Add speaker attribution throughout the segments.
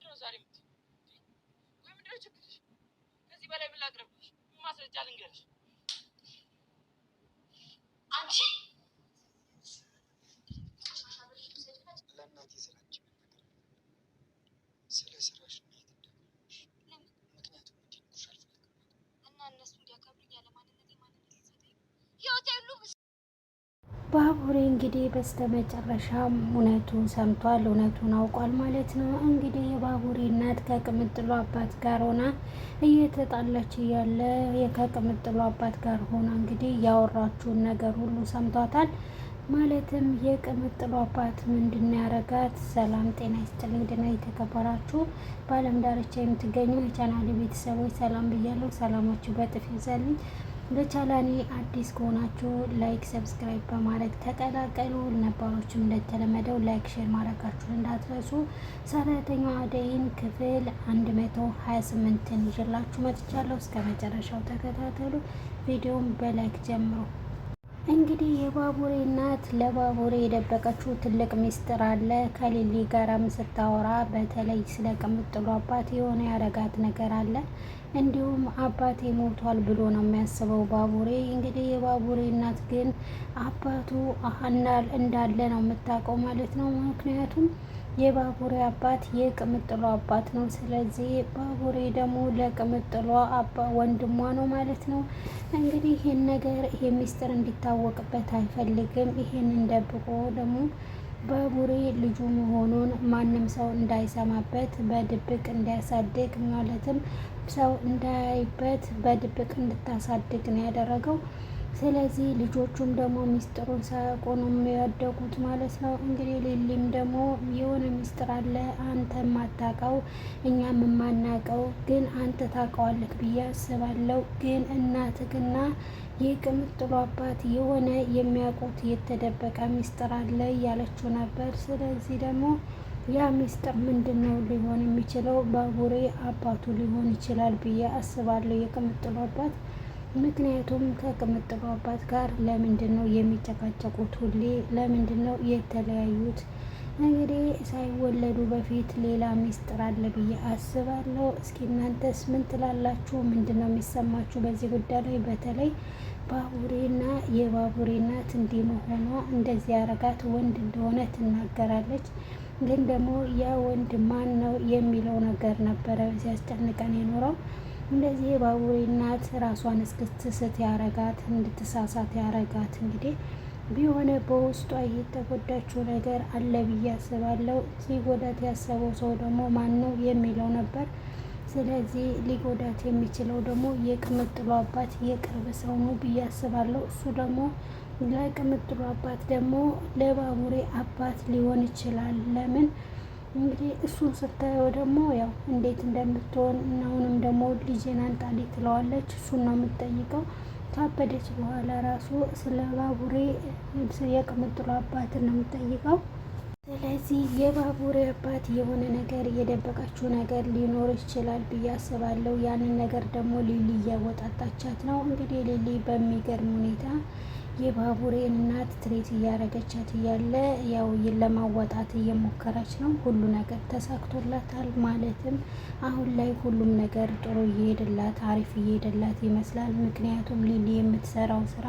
Speaker 1: ምንድነው ዛሬ ወይ ምንድነው ችግርሽ? ከዚህ በላይ ምን ላቅርብልሽ? ማስረጃ ልንገርሽ? አንቺ ለእናቴ ስላንቺ ስለ ስራሽ ምክንያቱም እንዲንኩሽ አልፈልግም እና እነሱ እንዲያከብሩኝ ያለማንነት ህይወት ሁሉ ባቡሬ እንግዲህ በስተመጨረሻም እውነቱን ሰምቷል፣ እውነቱን አውቋል ማለት ነው። እንግዲህ የባቡሬ እናት ከቅምጥሉ አባት ጋር ሆና እየተጣላች እያለ ከቅምጥሉ አባት ጋር ሆና እንግዲህ ያወራችውን ነገር ሁሉ ሰምቷታል። ማለትም የቅምጥሉ አባት ምንድን ያረጋት? ሰላም ጤና ይስጥልኝ ድና የተከበራችሁ በዓለም ዳርቻ የምትገኙ የቻናሌ ቤተሰቦች ሰላም ብያለሁ። ሰላማችሁ በጥፍ ይብዛልኝ። ለቻናሌ አዲስ ከሆናችሁ ላይክ ሰብስክራይብ በማድረግ ተቀላቀሉ። ነባሮችም እንደተለመደው ላይክ ሼር ማድረጋችሁን እንዳትረሱ። ሰራተኛዋ አደይን ክፍል 128ን ይዤላችሁ መጥቻለሁ። እስከ መጨረሻው ተከታተሉ። ቪዲዮውን በላይክ ጀምሩ። እንግዲህ የባቡሬ እናት ለባቡሬ የደበቀችው ትልቅ ሚስጥር አለ። ከሊሊ ጋራም ስታወራ በተለይ ስለ ቅምጥሉ አባት የሆነ ያረጋት ነገር አለ። እንዲሁም አባቴ ሞቷል ብሎ ነው የሚያስበው ባቡሬ። እንግዲህ የባቡሬ እናት ግን አባቱ እንዳለ ነው የምታውቀው ማለት ነው። ምክንያቱም የባቡሬ አባት የቅምጥሏ አባት ነው። ስለዚህ ባቡሬ ደግሞ ለቅምጥሏ ወንድሟ ነው ማለት ነው። እንግዲህ ይህን ነገር ይሄ ሚስጥር እንዲታወቅበት አይፈልግም። ይሄንን ደብቆ ደግሞ ባቡሬ ልጁ መሆኑን ማንም ሰው እንዳይሰማበት በድብቅ እንዲያሳድግ ማለትም ሰው እንዳያይበት በድብቅ እንድታሳድግ ነው ያደረገው። ስለዚህ ልጆቹም ደግሞ ሚስጥሩን ሳያውቁ ነው የሚያደጉት ማለት ነው። እንግዲህ ሊሊም ደግሞ የሆነ ሚስጥር አለ አንተ የማታውቀው እኛም የማናውቀው ግን አንተ ታውቀዋለህ ብዬ አስባለሁ። ግን እናትህና የቅምጥሉ አባት የሆነ የሚያውቁት የተደበቀ ሚስጥር አለ እያለችው ነበር። ስለዚህ ደግሞ ያ ሚስጥር ምንድን ነው ሊሆን የሚችለው? ባቡሬ አባቱ ሊሆን ይችላል ብዬ አስባለሁ፣ የቅምጥሉ አባት። ምክንያቱም ከቅምጥሉ አባት ጋር ለምንድን ነው የሚጨቃጨቁት? ሁሌ ለምንድን ነው የተለያዩት? እንግዲህ ሳይወለዱ በፊት ሌላ ሚስጥር አለ ብዬ አስባለሁ። እስኪ እናንተስ ምን ትላላችሁ? ምንድን ነው የሚሰማችሁ በዚህ ጉዳይ ላይ? በተለይ ባቡሬና የባቡሬ እናት እንዲህ መሆኗ እንደዚህ ያረጋት ወንድ እንደሆነ ትናገራለች። ግን ደግሞ ያ ወንድ ማን ነው የሚለው ነገር ነበረ ሲያስጨንቀን የኖረው። እንደዚህ የባቡሬ እናት ራሷን እስክትስት ያረጋት፣ እንድትሳሳት ያረጋት እንግዲህ ቢሆነ በውስጧ የተጎዳችው ነገር አለ ብዬ አስባለሁ። ሊጎዳት ያሰበው ሰው ደግሞ ማን ነው የሚለው ነበር። ስለዚህ ሊጎዳት የሚችለው ደግሞ የቅምጥሉ አባት የቅርብ ሰው ነው ብዬ አስባለሁ። እሱ ደግሞ ለቅምጥሉ አባት ደግሞ ለባቡሬ አባት ሊሆን ይችላል። ለምን እንግዲህ እሱን ስታየው ደግሞ ያው እንዴት እንደምትሆን አሁንም ደግሞ ልጄን አንጣልኝ ትለዋለች። እሱን ነው የምትጠይቀው። ካበደች በኋላ ራሱ ስለ ባቡሬ የቅምጥሉ አባትን ነው የምትጠይቀው። ስለዚህ የባቡሬ አባት የሆነ ነገር የደበቀችው ነገር ሊኖር ይችላል ብዬ አስባለሁ። ያንን ነገር ደግሞ ሊሊ እያወጣጣቻት ነው። እንግዲህ ሊሊ በሚገርም ሁኔታ የባቡሬን እናት ትሬት እያረገቻት እያለ ያው ለማወጣት እየሞከረች ነው። ሁሉ ነገር ተሳክቶላታል። ማለትም አሁን ላይ ሁሉም ነገር ጥሩ እየሄደላት አሪፍ እየሄደላት ይመስላል። ምክንያቱም ሊሊ የምትሰራው ስራ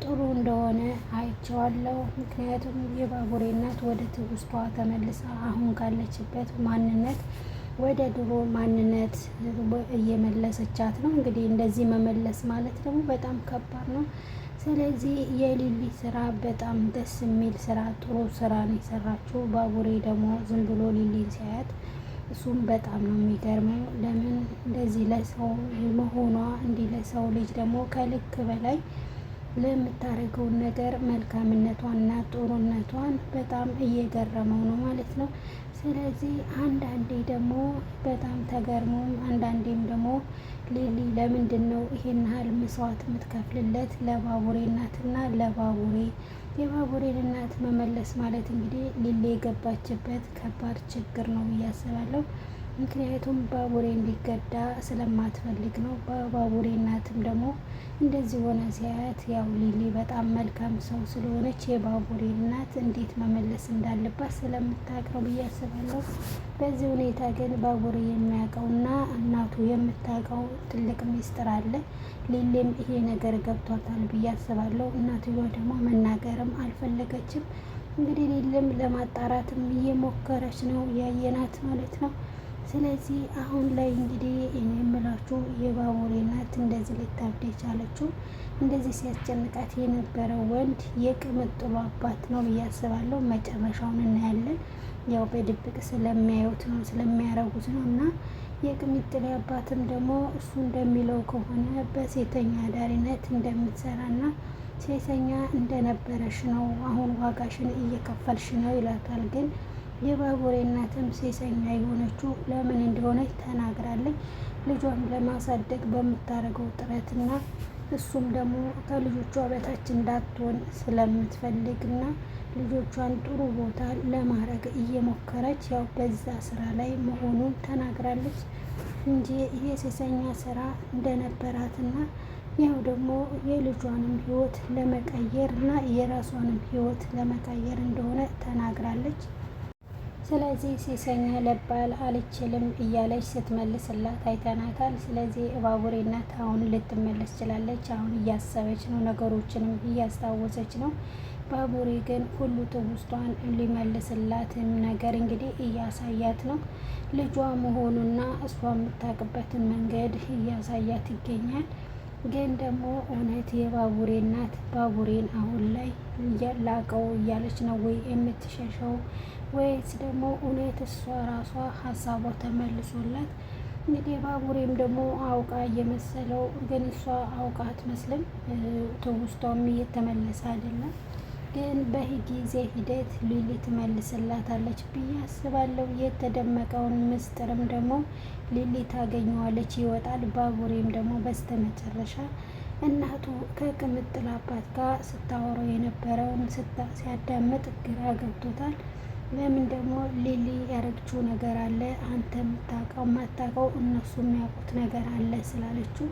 Speaker 1: ጥሩ እንደሆነ አይቼዋለሁ። ምክንያቱም የባቡሬ እናት ወደ ትውስቷ ተመልሳ አሁን ካለችበት ማንነት ወደ ድሮ ማንነት እየመለሰቻት ነው። እንግዲህ እንደዚህ መመለስ ማለት ደግሞ በጣም ከባድ ነው። ስለዚህ የሊሊ ስራ በጣም ደስ የሚል ስራ፣ ጥሩ ስራ ነው የሰራችው። ባቡሬ ደግሞ ዝም ብሎ ሊሊን ሲያያት እሱም በጣም ነው የሚገርመው። ለምን እንደዚህ ለሰው መሆኗ እንዲህ ለሰው ልጅ ደግሞ ከልክ በላይ ለምታደርገውን ነገር መልካምነቷንና ጥሩነቷን በጣም እየገረመው ነው ማለት ነው። ስለዚህ አንዳንዴ ደግሞ በጣም ተገርሞም አንዳንዴም ደግሞ ሊሊ ለምንድን ነው ይሄን ያህል መስዋዕት የምትከፍልለት ለባቡሬ እናትና ለባቡሬ? የባቡሬን እናት መመለስ ማለት እንግዲህ ሊሊ የገባችበት ከባድ ችግር ነው ብዬ አስባለሁ። ምክንያቱም ባቡሬ እንዲገዳ ስለማትፈልግ ነው። ባቡሬ እናትም ደግሞ እንደዚህ ሆነ ሲያያት ያው ሊሊ በጣም መልካም ሰው ስለሆነች የባቡሬ እናት እንዴት መመለስ እንዳለባት ስለምታውቅ ነው ብዬ አስባለሁ። በዚህ ሁኔታ ግን ባቡሬ የሚያውቀውና እናቱ የምታውቀው ትልቅ ሚስጥር አለ። ሊሊም ይሄ ነገር ገብቷታል ብዬ አስባለሁ። እናትየዋ ደግሞ መናገርም አልፈለገችም። እንግዲህ ሊሊም ለማጣራትም እየሞከረች ነው ያየናት ማለት ነው። ስለዚህ አሁን ላይ እንግዲህ እኔ የምላችሁ የባቡሬ እናት እንደዚህ ልታብድ የቻለችው እንደዚህ ሲያስጨንቃት የነበረው ወንድ የቅምጥሉ አባት ነው ብዬ አስባለሁ። መጨረሻውን እናያለን። ያው በድብቅ ስለሚያዩት ነው ስለሚያረጉት ነው። እና የቅምጥሌ አባትም ደግሞ እሱ እንደሚለው ከሆነ በሴተኛ አዳሪነት እንደምትሰራና ሴተኛ እንደነበረሽ ነው፣ አሁን ዋጋሽን እየከፈልሽ ነው ይላታል። ግን የባቡሬ እናትም ሴሰኛ የሆነችው ለምን እንደሆነች ተናግራለች። ልጇን ለማሳደግ በምታደርገው ጥረትና እሱም ደግሞ ከልጆቿ በታች እንዳትሆን ስለምትፈልግና ልጆቿን ጥሩ ቦታ ለማድረግ እየሞከረች ያው በዛ ስራ ላይ መሆኑን ተናግራለች እንጂ ይሄ ሴሰኛ ስራ እንደነበራትና ያው ደግሞ የልጇንም ህይወት ለመቀየር እና የራሷንም ህይወት ለመቀየር እንደሆነ ተናግራለች። ስለዚህ ሴሰኛ ልባል አልችልም እያለች ስትመልስላት አይተናታል። ስለዚህ ባቡሬ እናት አሁን ልትመለስ ችላለች። አሁን እያሰበች ነው፣ ነገሮችንም እያስታወሰች ነው። ባቡሬ ግን ሁሉ ትውስቷን ሊመልስላትም ነገር እንግዲህ እያሳያት ነው። ልጇ መሆኑና እሷ የምታውቅበትን መንገድ እያሳያት ይገኛል። ግን ደግሞ እውነት የባቡሬ እናት ባቡሬን አሁን ላይ ላቀው እያለች ነው ወይ የምትሸሸው ወይስ ደግሞ እውነት እሷ ራሷ ሀሳቧ ተመልሶላት እንግዲህ ባቡሬም ደግሞ አውቃ እየመሰለው ግን እሷ አውቃ አትመስልም። ትውስቷም እየተመለሰ አይደለም። ግን በጊዜ ሂደት ሊሊ ትመልስላታለች ብዬ አስባለሁ። የተደመቀውን ምስጢርም ደግሞ ሊሊ ታገኘዋለች፣ ይወጣል። ባቡሬም ደግሞ በስተመጨረሻ እናቱ ከቅምጥል አባት ጋር ስታወራው የነበረውን ሲያዳምጥ ግራ ገብቶታል። ለምን ደግሞ ሊሊ ያረግችው ነገር አለ፣ አንተ የምታውቀው የማታውቀው እነሱ የሚያውቁት ነገር አለ ስላለችው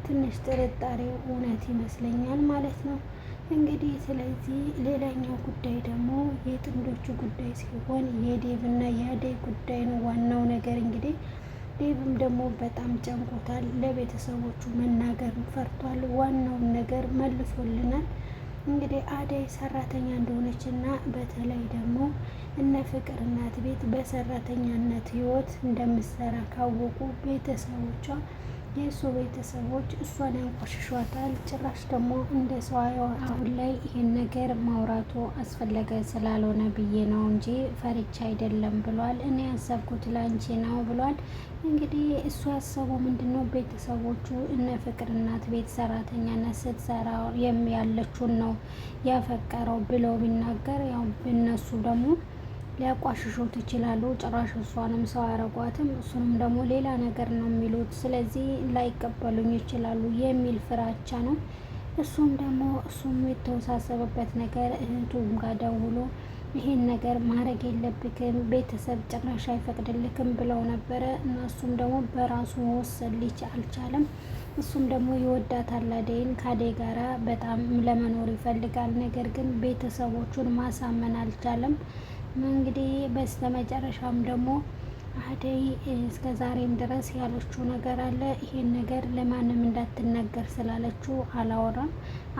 Speaker 1: ትንሽ ጥርጣሬው እውነት ይመስለኛል ማለት ነው። እንግዲህ ስለዚህ ሌላኛው ጉዳይ ደግሞ የጥንዶቹ ጉዳይ ሲሆን የዴቭ እና የአደይ ጉዳይ ነው ዋናው ነገር። እንግዲህ ዴቭም ደግሞ በጣም ጨንቆታል፣ ለቤተሰቦቹ መናገር ፈርቷል። ዋናውን ነገር መልሶልናል። እንግዲህ አደይ ሰራተኛ እንደሆነች እና በተለይ ደግሞ እነ ፍቅር እናት ቤት በሰራተኛነት ህይወት እንደምትሰራ ካወቁ ቤተሰቦቿ የእሱ ቤተሰቦች እሷን ያንቆሽሿታል። ጭራሽ ደግሞ እንደ ሰው አያዋት። አሁን ላይ ይሄን ነገር ማውራቱ አስፈለገ ስላልሆነ ብዬ ነው እንጂ ፈርቻ አይደለም ብሏል። እኔ ያሰብኩት ላንቺ ነው ብሏል። እንግዲህ እሱ ያሰበው ምንድን ነው? ቤተሰቦቹ እነ ፍቅር እናት ቤት ሰራተኛነት ስትሰራ ያለችውን ነው ያፈቀረው ብለው ቢናገር ያው እነሱ ደግሞ ሊያቋሽሹት ይችላሉ። ጭራሽ እሷንም ሰው አያረጓትም፣ እሱንም ደግሞ ሌላ ነገር ነው የሚሉት። ስለዚህ ላይቀበሉኝ ይችላሉ የሚል ፍራቻ ነው። እሱም የተወሳሰበበት ነገር እህቱም ጋር ደውሎ ይሄን ነገር ማድረግ የለብክም ቤተሰብ ጭራሽ አይፈቅድልክም ብለው ነበረ። እነሱም ደግሞ በራሱ መወሰን አልቻለም። እሱም ደግሞ ይወዳታል አደይን፣ ከአደይ ጋራ በጣም ለመኖር ይፈልጋል። ነገር ግን ቤተሰቦቹን ማሳመን አልቻለም። እንግዲህ በስተመጨረሻም ደግሞ አደይ እስከ ዛሬም ድረስ ያለችው ነገር አለ። ይሄን ነገር ለማንም እንዳትነገር ስላለችው አላወራም።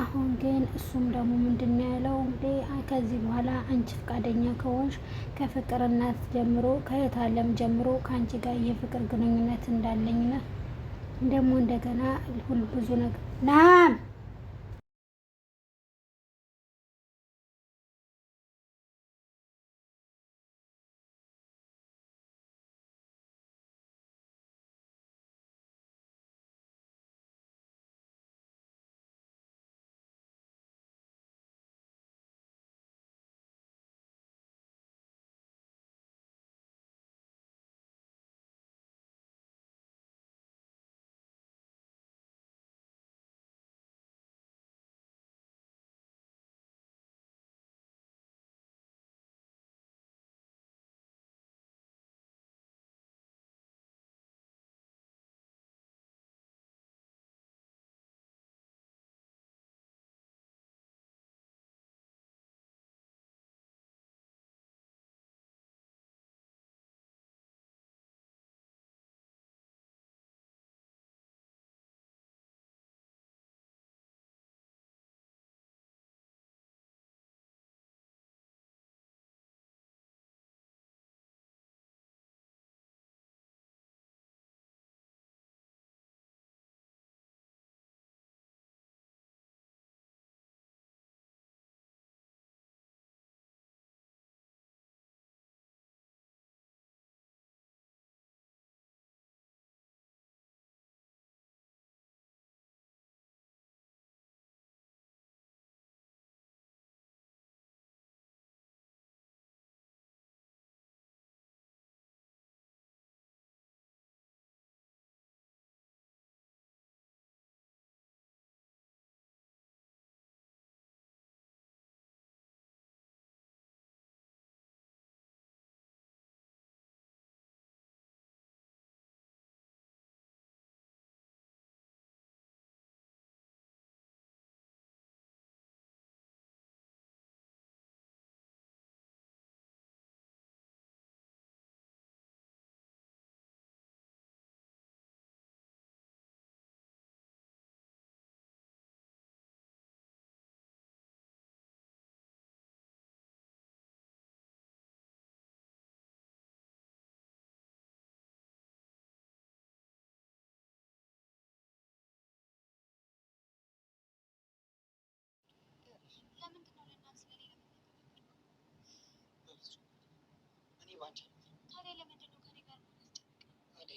Speaker 1: አሁን ግን እሱም ደግሞ ምንድን ነው ያለው እንግዲህ ከዚህ በኋላ አንቺ ፈቃደኛ ከሆንሽ ከፍቅር እናት ጀምሮ ከእህት አለም ጀምሮ ከአንቺ ጋር የፍቅር ግንኙነት እንዳለኝና ደግሞ እንደገና ሁሉ ብዙ ነገር ናም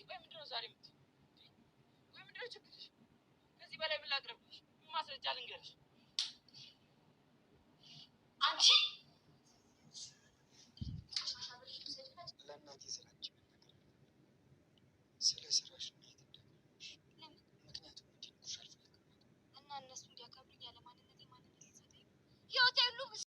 Speaker 2: ቆይ ምንድን ነው ዛሬ የምትይው? ወይ ምንድን ነው ችግርሽ? ከዚህ በላይ ምን ላቅርብልሽ? ምን ማስረጃ ልንገርሽ? አንቺ
Speaker 3: ለእናቴ ስላንቺ መናገር ስለ ስራሽ ማየት እንደሆነሽ ምክንያቱም እንዲነግሩሽ አልፈልግም
Speaker 1: እና እነሱ እንዲያከብሩኝ ያለ ማንነቴ ልትሰጠኝ ህይወቴ ሁሉ